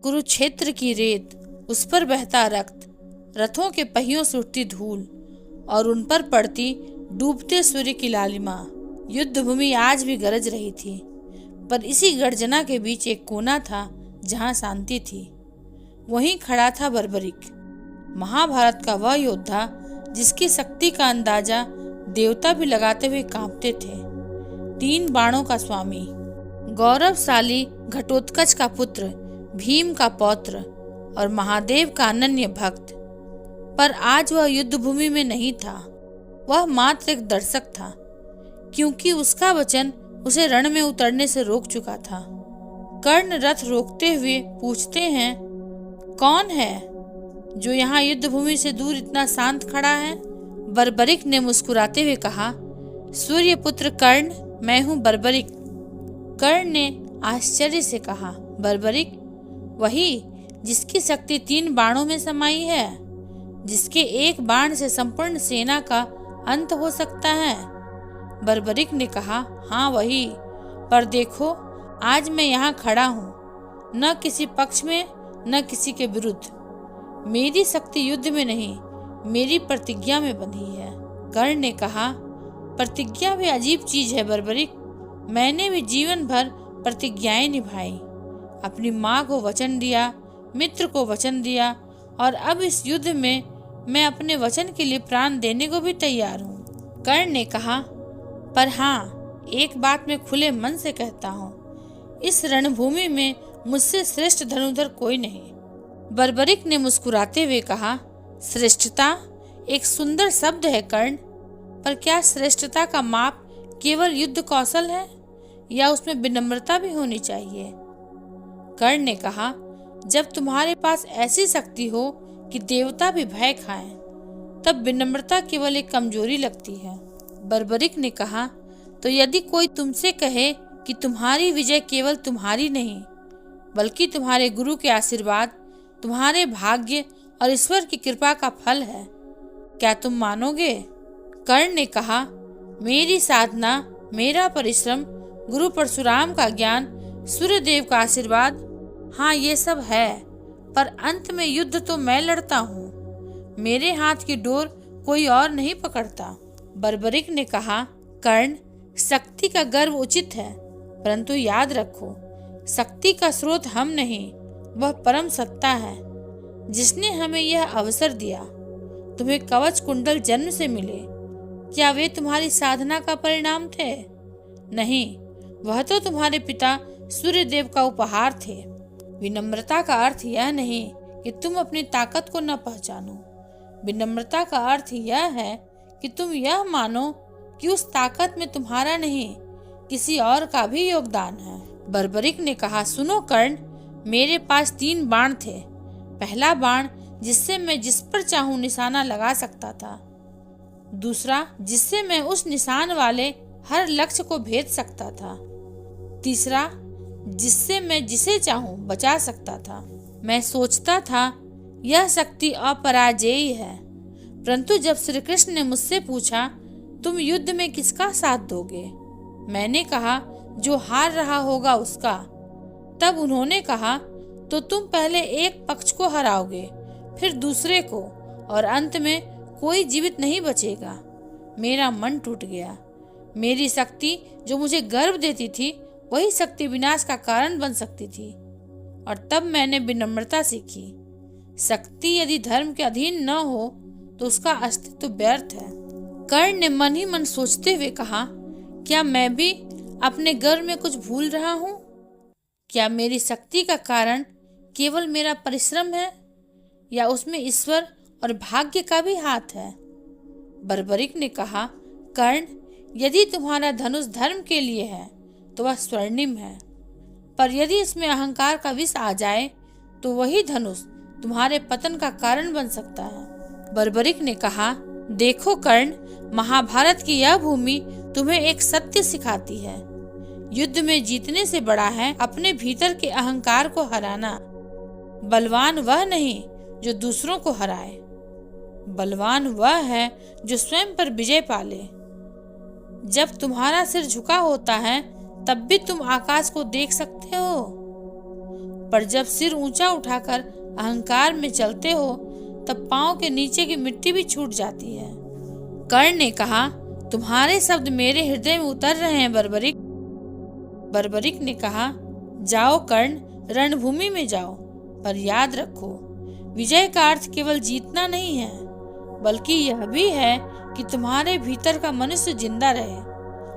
कुरुक्षेत्र की रेत, उस पर बहता रक्त, रथों के पहियों से उठती धूल और उन पर पड़ती डूबते सूर्य की लालिमा। युद्ध भूमि आज भी गरज रही थी, पर इसी गर्जना के बीच एक कोना था जहां शांति थी। वहीं खड़ा था बर्बरिक, महाभारत का वह योद्धा जिसकी शक्ति का अंदाजा देवता भी लगाते हुए कांपते थे। 3 बाणों का स्वामी, गौरवशाली घटोत्कच का पुत्र, भीम का पौत्र और महादेव का अनन्य भक्त। पर आज वह युद्ध भूमि में नहीं था, वह मात्र एक दर्शक था, क्योंकि उसका वचन उसे रण में उतरने से रोक चुका था। कर्ण रथ रोकते हुए पूछते हैं, कौन है जो यहाँ युद्ध भूमि से दूर इतना शांत खड़ा है? बर्बरिक ने मुस्कुराते हुए कहा, सूर्य पुत्र कर्ण, मैं हूँ बर्बरिक। कर्ण ने आश्चर्य से कहा, बर्बरिक? वही जिसकी शक्ति 3 बाणों में समाई है, जिसके एक बाण से संपूर्ण सेना का अंत हो सकता है। बर्बरिक ने कहा, हाँ वही। पर देखो, आज मैं यहाँ खड़ा हूँ, न किसी पक्ष में न किसी के विरुद्ध। मेरी शक्ति युद्ध में नहीं, मेरी प्रतिज्ञा में बंधी है। कर्ण ने कहा, प्रतिज्ञा भी अजीब चीज है बर्बरिक। मैंने भी जीवन भर प्रतिज्ञाएं निभाई, अपनी माँ को वचन दिया, मित्र को वचन दिया, और अब इस युद्ध में मैं अपने वचन के लिए प्राण देने को भी तैयार हूँ। कर्ण ने कहा, पर हाँ, एक बात मैं खुले मन से कहता हूँ, इस रणभूमि में मुझसे श्रेष्ठ धनुर्धर कोई नहीं। बर्बरिक ने मुस्कुराते हुए कहा, श्रेष्ठता एक सुंदर शब्द है कर्ण, पर क्या श्रेष्ठता का माप केवल युद्ध कौशल है, या उसमें विनम्रता भी होनी चाहिए? कर्ण ने कहा, जब तुम्हारे पास ऐसी शक्ति हो कि देवता भी भय खाएं, तब विनम्रता केवल एक कमजोरी लगती है। बर्बरिक ने कहा, तो यदि कोई तुमसे कहे कि तुम्हारी विजय केवल तुम्हारी नहीं, बल्कि तुम्हारे गुरु के आशीर्वाद, तुम्हारे भाग्य और ईश्वर की कृपा का फल है, क्या तुम मानोगे? कर्ण ने कहा, मेरी साधना, मेरा परिश्रम, गुरु परशुराम का ज्ञान, सूर्यदेव का आशीर्वाद, हाँ ये सब है, पर अंत में युद्ध तो मैं लड़ता हूँ, मेरे हाथ की डोर कोई और नहीं पकड़ता। बर्बरिक ने कहा, कर्ण, शक्ति का गर्व उचित है, परंतु याद रखो, शक्ति का स्रोत हम नहीं, वह परम सत्ता है, जिसने हमें यह अवसर दिया। तुम्हें कवच कुंडल जन्म से मिले, क्या वे तुम्हारी साधना का परिणाम थे? नहीं, वह तो तुम्हारे पिता सूर्यदेव का उपहार थे। विनम्रता का अर्थ यह नहीं कि तुम अपनी ताकत को न पहचानो, विनम्रता का अर्थ यह है कि तुम यह मानो कि उस ताकत में तुम्हारा नहीं, किसी और का भी योगदान है। बर्बरिक ने कहा, सुनो कर्ण, मेरे पास 3 बाण थे। पहला बाण जिससे मैं जिस पर चाहूं निशाना लगा सकता था, दूसरा जिससे मैं उस निशान वाले हर लक्ष्य को भेद सकता था, तीसरा जिससे मैं जिसे चाहूं बचा सकता था। मैं सोचता था यह शक्ति अपराजेय है, परंतु जब श्री कृष्ण ने मुझसे पूछा, तुम युद्ध में किसका साथ दोगे? मैंने कहा, जो हार रहा होगा उसका। तब उन्होंने कहा, तो तुम पहले एक पक्ष को हराओगे, फिर दूसरे को, और अंत में कोई जीवित नहीं बचेगा। मेरा मन टूट गया। मेरी शक्ति जो मुझे गर्व देती थी, वही शक्ति विनाश का कारण बन सकती थी। और तब मैंने विनम्रता सीखी। शक्ति यदि धर्म के अधीन न हो तो उसका अस्तित्व व्यर्थ है। कर्ण ने मन ही मन सोचते हुए कहा, क्या मैं भी अपने गर्व में कुछ भूल रहा हूँ? क्या मेरी शक्ति का कारण केवल मेरा परिश्रम है, या उसमें ईश्वर और भाग्य का भी हाथ है? बर्बरिक ने कहा, कर्ण, यदि तुम्हारा धनुष धर्म के लिए है तो वह स्वर्णिम है, पर यदि इसमें अहंकार का विष आ जाए तो वही धनुष तुम्हारे पतन का कारण बन सकता है। बर्बरिक ने कहा, देखो कर्ण, महाभारत की यह भूमि तुम्हें एक सत्य सिखाती है। युद्ध में जीतने से बड़ा है अपने भीतर के अहंकार को हराना। बलवान वह नहीं जो दूसरों को हराए, बलवान वह है जो स्वयं पर विजय पाले। जब तुम्हारा सिर झुका होता है तब भी तुम आकाश को देख सकते हो। पर जब सिर ऊंचा उठाकर अहंकार में चलते हो तब पांव के नीचे की मिट्टी भी छूट जाती है। कर्ण ने कहा, तुम्हारे शब्द मेरे हृदय में उतर रहे हैं बर्बरिक। बर्बरिक ने कहा, जाओ कर्ण, रणभूमि में जाओ, पर याद रखो विजय का अर्थ केवल जीतना नहीं है, बल्कि यह भी है कि तुम्हारे भीतर का मनुष्य जिंदा रहे,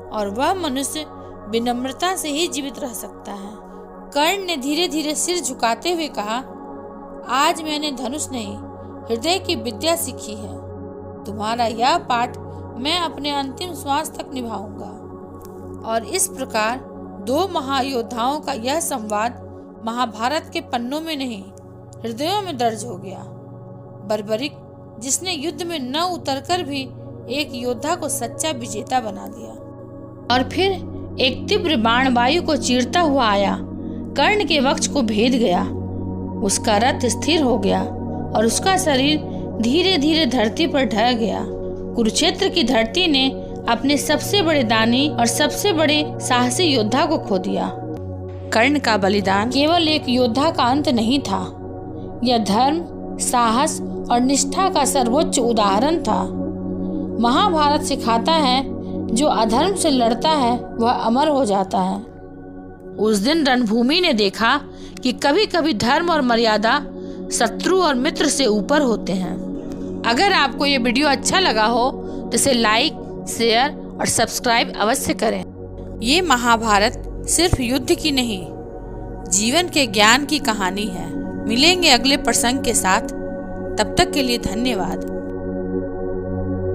और वह मनुष्य विनम्रता से ही जीवित रह सकता है। कर्ण ने धीरे धीरे सिर झुकाते हुए कहा, आज मैंने धनुष नहीं हृदय की विद्या सीखी है। तुम्हारा यह पाठ मैं अपने अंतिम श्वास तक निभाऊंगा। और इस प्रकार दो महायोद्धाओं का यह संवाद महाभारत के पन्नों में नहीं, हृदयों में दर्ज हो गया। बर्बरिक, जिसने युद्ध में न उतरकर भी एक योद्धा को सच्चा विजेता बना दिया। और फिर एक तीव्र बाण वायु को चीरता हुआ आया, कर्ण के वक्ष को भेद गया। उसका रथ स्थिर हो गया और उसका शरीर धीरे धीरे धरती पर ढह गया। कुरुक्षेत्र की धरती ने अपने सबसे बड़े दानी और सबसे बड़े साहसी योद्धा को खो दिया। कर्ण का बलिदान केवल एक योद्धा का अंत नहीं था, यह धर्म, साहस और निष्ठा का सर्वोच्च उदाहरण था। महाभारत सिखाता है, जो अधर्म से लड़ता है वह अमर हो जाता है। उस दिन रणभूमि ने देखा कि कभी कभी धर्म और मर्यादा शत्रु और मित्र से ऊपर होते हैं। अगर आपको ये वीडियो अच्छा लगा हो तो इसे लाइक, शेयर और सब्सक्राइब अवश्य करें। ये महाभारत सिर्फ युद्ध की नहीं, जीवन के ज्ञान की कहानी है। मिलेंगे अगले प्रसंग के साथ, तब तक के लिए धन्यवाद।